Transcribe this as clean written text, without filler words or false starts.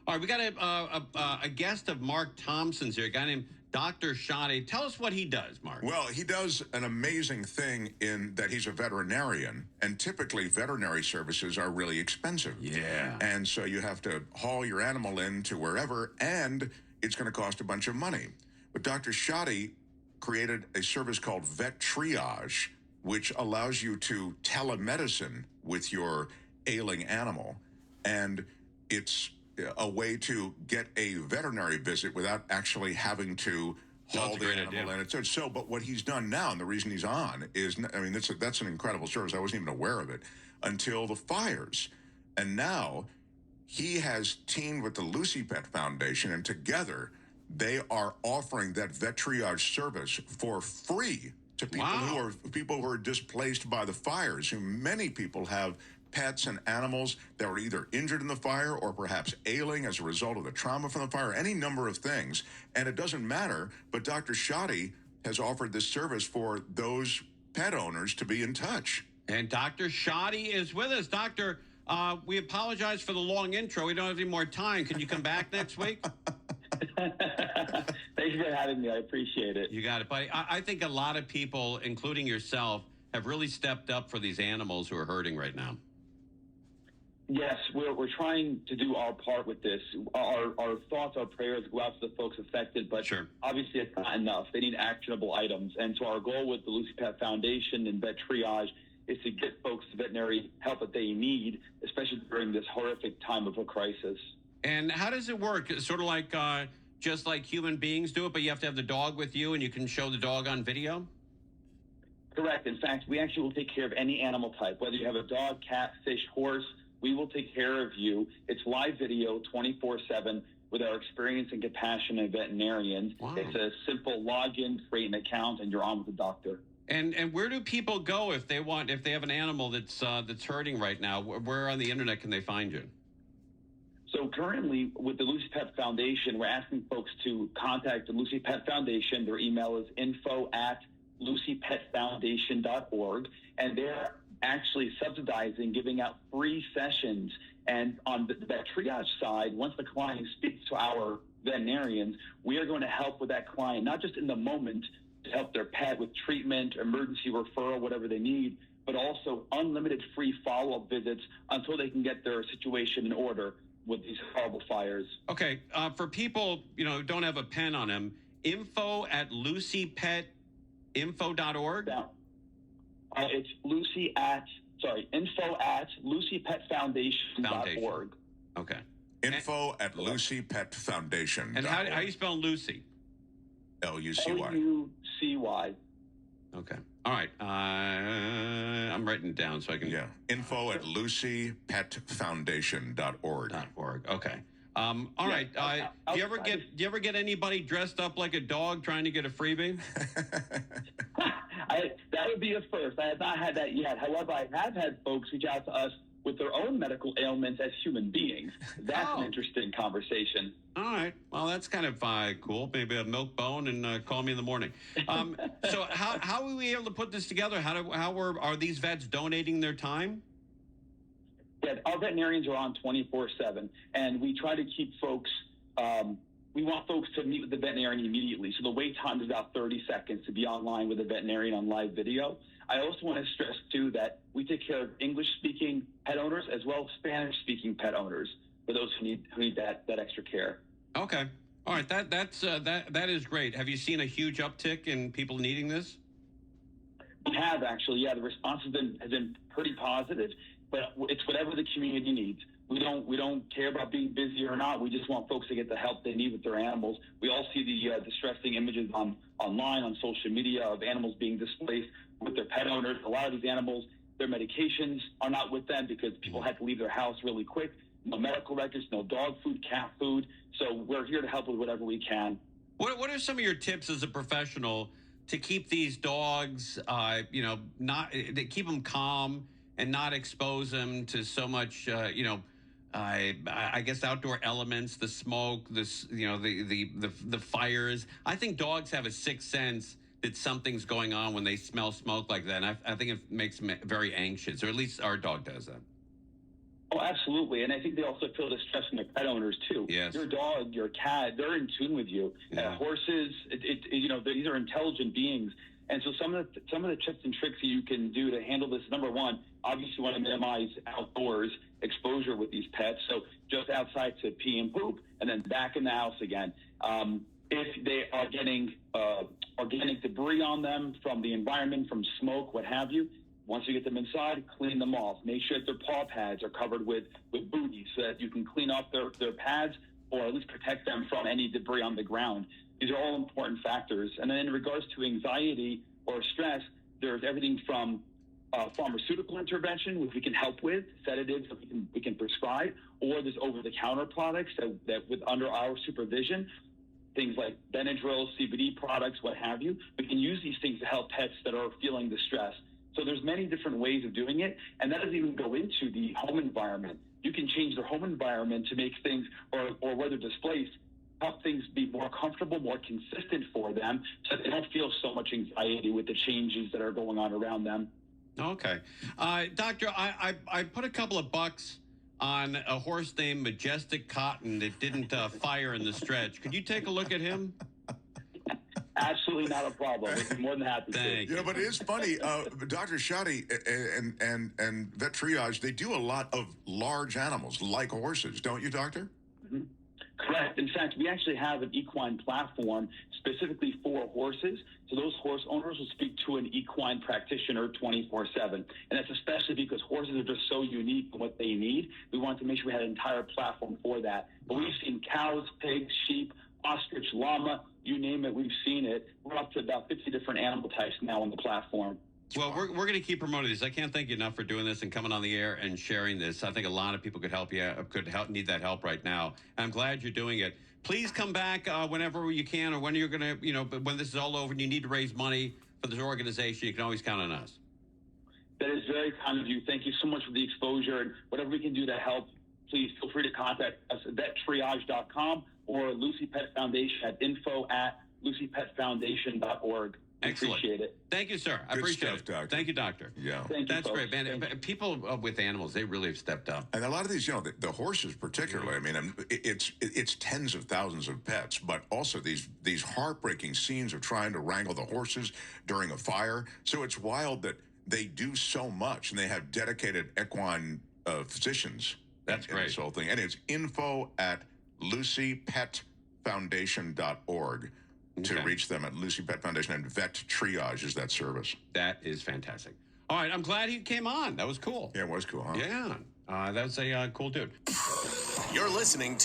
All right, we got a guest of Mark Thompson's here, a guy named Dr. Shadi. Tell us what he does, Mark. Well, he does an amazing thing in that he's a veterinarian, and typically veterinary services are really expensive. Yeah. And so you have to haul your animal in to wherever, and it's going to cost a bunch of money. But Dr. Shadi created a service called VetTriage, which allows you to telemedicine with your ailing animal, and it's a way to get a veterinary visit without actually having to haul the animal in. So, but what he's done now, and the reason he's on is, I mean, that's an incredible service. I wasn't even aware of it until the fires. And now he has teamed with the Lucy Pet Foundation, and together they are offering that VetTriage service for free to people who are displaced by the fires, who many people have pets and animals that were either injured in the fire or perhaps ailing as a result of the trauma from the fire, any number of things. And it doesn't matter, but Dr. Shadi has offered this service for those pet owners to be in touch. And Dr. Shadi is with us. Doctor, we apologize for the long intro. We don't have any more time. Can you come back next week? Thanks for having me. I appreciate it. You got it, buddy. I think a lot of people, including yourself, have really stepped up for these animals who are hurting right now. Yes, we're trying to do our part with this. Our thoughts, our prayers go out to the folks affected, but obviously it's not enough. They need actionable items. And so our goal with the Lucy Pet Foundation and VetTriage is to get folks the veterinary help that they need, especially during this horrific time of a crisis. And how does it work? It's sort of like just like human beings do it, but you have to have the dog with you and you can show the dog on video? Correct. In fact, we actually will take care of any animal type, whether you have a dog, cat, fish, horse. We will take care of you. It's live video 24/7 with our experienced and compassionate veterinarians. Wow. It's a simple login, create an account, and you're on with the doctor. And where do people go if they have an animal that's hurting right now? Where on the internet can they find you? So currently with the Lucy Pet Foundation, we're asking folks to contact the Lucy Pet Foundation. Their email is info@lucypetfoundation.org, and they're actually subsidizing, giving out free sessions. And on the VetTriage side, once the client speaks to our veterinarians, we are going to help with that client, not just in the moment to help their pet with treatment, emergency referral, whatever they need, but also unlimited free follow-up visits until they can get their situation in order with these horrible fires. Okay, for people who don't have a pen on them, info@lucypetinfo.org? Yeah. It's info@lucypetfoundation.org. Okay. Info@lucypetfoundation.org. And how you spell Lucy? Lucy. Lucy. Okay. All right. I'm writing it down so I can. Yeah. Info@lucypetfoundation.org. Okay. All right. Do you ever get anybody dressed up like a dog trying to get a freebie? That would be a first. I have not had that yet. However, I have had folks reach out to us with their own medical ailments as human beings. That's an interesting conversation. All right. Well, that's kind of cool. Maybe a milk bone and call me in the morning. So how are we able to put this together? Are these vets donating their time? Yeah, our veterinarians are on 24/7, and we try to keep folks. We want folks to meet with the veterinarian immediately. So the wait time is about 30 seconds to be online with a veterinarian on live video. I also want to stress, too, that we take care of English-speaking pet owners as well as Spanish-speaking pet owners for those who need that extra care. Okay. All right. That is great. Have you seen a huge uptick in people needing this? We have, actually. Yeah, the response has been pretty positive, but it's whatever the community needs. We don't care about being busy or not. We just want folks to get the help they need with their animals. We all see the distressing images online, on social media of animals being displaced with their pet owners. A lot of these animals, their medications are not with them because people had to leave their house really quick. No medical records, no dog food, cat food. So we're here to help with whatever we can. What are some of your tips as a professional to keep these dogs, keep them calm and not expose them to so much, I guess outdoor elements, the smoke, the fires. I think dogs have a sixth sense that something's going on when they smell smoke like that. And I think it makes them very anxious, or at least our dog does that. Oh, absolutely. And I think they also feel the stress from the pet owners, too. Yes. Your dog, your cat, they're in tune with you. Yeah. Horses, these are intelligent beings. And so some of the tips and tricks that you can do to handle this, number one, obviously you want to minimize outdoors exposure with these pets. So just outside to pee and poop, and then back in the house again. If they are getting organic debris on them from the environment, from smoke, what have you, once you get them inside, clean them off. Make sure that their paw pads are covered with booties so that you can clean off their pads or at least protect them from any debris on the ground. These are all important factors. And then in regards to anxiety or stress, there's everything from pharmaceutical intervention, which we can help with, sedatives that we can prescribe, or there's over-the-counter products that with under our supervision, things like Benadryl, CBD products, what have you. We can use these things to help pets that are feeling the stress. So there's many different ways of doing it, and that doesn't even go into the home environment. You can change their home environment to make things, or where they're displaced, help things be more comfortable, more consistent for them, so that they don't feel so much anxiety with the changes that are going on around them. Okay. Doctor, I put a couple of bucks on a horse named Majestic Cotton that didn't fire in the stretch. Could you take a look at him? Absolutely not a problem. We're more than happy to. Thank you. But it is funny, Dr. Shadi and VetTriage, they do a lot of large animals like horses, don't you, Doctor? Mm-hmm. Correct. In fact, we actually have an equine platform specifically for horses. So those horse owners will speak to an equine practitioner 24/7. And that's especially because horses are just so unique in what they need. We wanted to make sure we had an entire platform for that. But we've seen cows, pigs, sheep, ostrich, llama, you name it, we've seen it. We're up to about 50 different animal types now on the platform. Well, we're going to keep promoting this. I can't thank you enough for doing this and coming on the air and sharing this. I think a lot of people could need that help right now. And I'm glad you're doing it. Please come back whenever you can, or when you're going to, when this is all over and you need to raise money for this organization, you can always count on us. That is very kind of you. Thank you so much for the exposure, and whatever we can do to help, please feel free to contact us at vettriage.com or Lucy Pet Foundation at info@lucypetfoundation.org. Excellent. Appreciate it. Thank you, sir. I Good appreciate stuff, it. Doctor. Thank you, Doctor. Yeah. Thank you, That's folks. great, man. People with animals, they really have stepped up. And a lot of these, the horses particularly, I mean, it's tens of thousands of pets, but also these heartbreaking scenes of trying to wrangle the horses during a fire. So it's wild that they do so much, and they have dedicated equine physicians. That's in great. This whole thing. And it's info@lucypetfoundation.org to reach them, at Lucy Pet Foundation, and VetTriage is that service. That is fantastic. All right, I'm glad he came on. That was cool. Yeah, it was cool, huh? Yeah, that was a cool dude. You're listening to